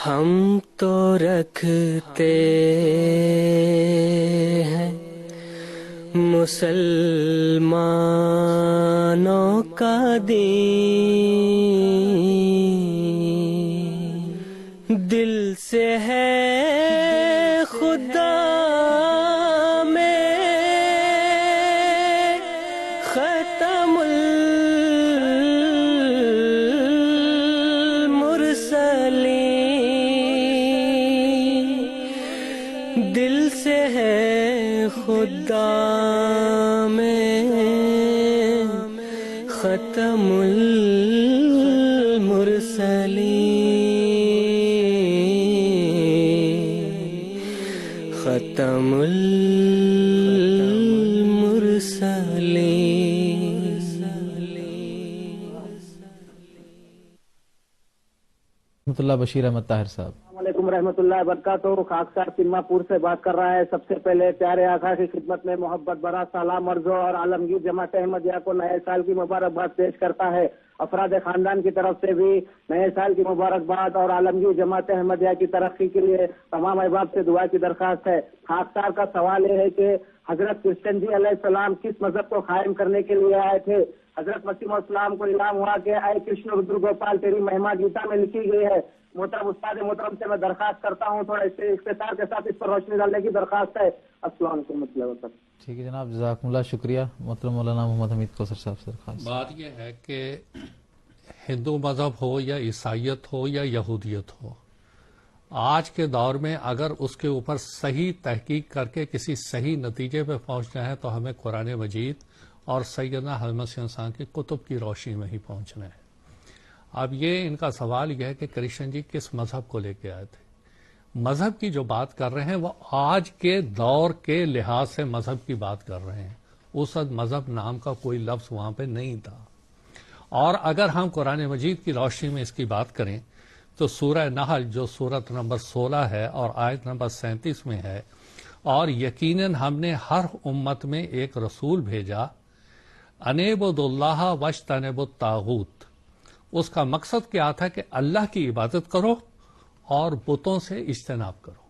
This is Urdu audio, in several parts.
ہم تو رکھتے ہیں مسلمانوں کا دین، دل سے ہے خدا میں ختم المرسلین، دل سے ہے خدا میں ختم المرسلین، ختم المرسلین۔ رحمۃ اللہ بشیر احمد طاہر صاحب۔ السلام علیکم رحمۃ اللہ وبرکاتہ۔ خاکسار سیما پور سے بات کر رہا ہے۔ سب سے پہلے پیارے آقا کی خدمت میں محبت برا سلام عرض اور عالمگیر جماعت احمدیہ کو نئے سال کی مبارکباد پیش کرتا ہے۔ افراد خاندان کی طرف سے بھی نئے سال کی مبارکباد اور عالمگیر جماعت احمدیہ کی ترقی کے لیے تمام احباب سے دعا کی درخواست ہے۔ خاکسار کا سوال یہ ہے کہ حضرت کرشن جی علیہ السلام کس مذہب کو قائم کرنے کے لیے آئے تھے؟ حضرت مسیح السلام کو الہام ہوا کہ اے کرشن ردر گوپال تیری مہما گیتا میں لکھی گئی ہے۔ محترم استاد محترم سے میں درخواست کرتا ہوں تھوڑا اختصار کے ساتھ اس پر روشنی ڈالنے کی درخواست ہے۔ السلام علیکم ورحمۃ اللہ وبرکاتہ۔ ٹھیک ہے جناب، جزاکم اللہ، شکریہ۔ محترم مولانا محمد حمید کوثر صاحب سے درخواست۔ بات یہ ہے کہ ہندو مذہب ہو یا عیسائیت ہو یا یہودیت ہو، آج کے دور میں اگر اس کے اوپر صحیح تحقیق کر کے کسی صحیح نتیجے پہ پہنچنا ہے تو ہمیں قرآن مجید اور سیدنا حضرت مسیح انسان کی کتب کی روشنی میں ہی پہنچنا ہے۔ اب یہ ان کا سوال یہ ہے کہ کرشن جی کس مذہب کو لے کے آئے تھے۔ مذہب کی جو بات کر رہے ہیں وہ آج کے دور کے لحاظ سے مذہب کی بات کر رہے ہیں۔ اس وقت مذہب نام کا کوئی لفظ وہاں پہ نہیں تھا۔ اور اگر ہم قرآن مجید کی روشنی میں اس کی بات کریں تو سورہ نحل جو سورت نمبر 16 ہے اور آیت نمبر 37 میں ہے، اور یقیناً ہم نے ہر امت میں ایک رسول بھیجا، انعبدوا اللہ واجتنبوا الطاغوت۔ اس کا مقصد کیا تھا کہ اللہ کی عبادت کرو اور بتوں سے اجتناب کرو۔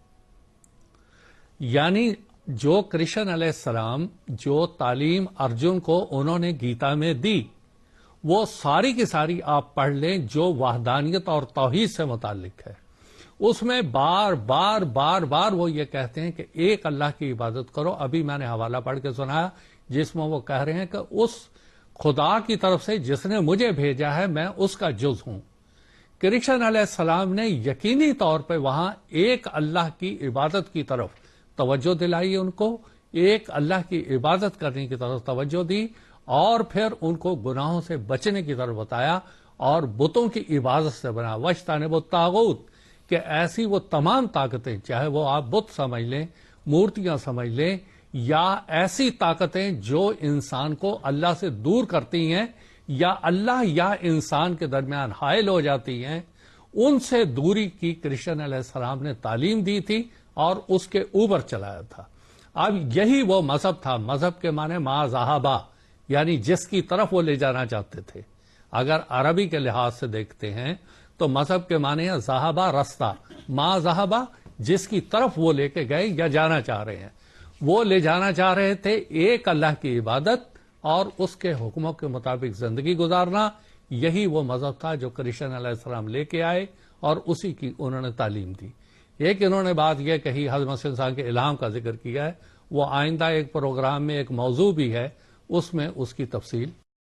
یعنی جو کرشن علیہ السلام جو تعلیم ارجن کو انہوں نے گیتا میں دی وہ ساری کی ساری آپ پڑھ لیں جو وحدانیت اور توحید سے متعلق ہے۔ اس میں بار بار بار بار وہ یہ کہتے ہیں کہ ایک اللہ کی عبادت کرو۔ ابھی میں نے حوالہ پڑھ کے سنایا جس میں وہ کہہ رہے ہیں کہ اس خدا کی طرف سے جس نے مجھے بھیجا ہے میں اس کا جز ہوں۔ کرشن علیہ السلام نے یقینی طور پہ وہاں ایک اللہ کی عبادت کی طرف توجہ دلائی، ان کو ایک اللہ کی عبادت کرنے کی طرف توجہ دی، اور پھر ان کو گناہوں سے بچنے کی طرف بتایا اور بتوں کی عبادت سے بنا واجتنبوا الطاغوت، کہ ایسی وہ تمام طاقتیں، چاہے وہ آپ بت سمجھ لیں، مورتیاں سمجھ لیں، یا ایسی طاقتیں جو انسان کو اللہ سے دور کرتی ہیں یا اللہ یا انسان کے درمیان حائل ہو جاتی ہیں، ان سے دوری کی کرشن علیہ السلام نے تعلیم دی تھی اور اس کے اوپر چلایا تھا۔ اب یہی وہ مذہب تھا۔ مذہب کے معنی ما ذہبا، یعنی جس کی طرف وہ لے جانا چاہتے تھے۔ اگر عربی کے لحاظ سے دیکھتے ہیں تو مذہب کے معنی ہے ذہبا، رستہ، ما ذہبا، جس کی طرف وہ لے کے گئے یا جانا چاہ رہے ہیں۔ وہ لے جانا چاہ رہے تھے ایک اللہ کی عبادت اور اس کے حکموں کے مطابق زندگی گزارنا۔ یہی وہ مذہب تھا جو کرشن علیہ السلام لے کے آئے اور اسی کی انہوں نے تعلیم دی۔ ایک انہوں نے بات یہ کہی، حضرت مسیح انسان کے الہام کا ذکر کیا ہے، وہ آئندہ ایک پروگرام میں ایک موضوع بھی ہے، اس میں اس کی تفصیل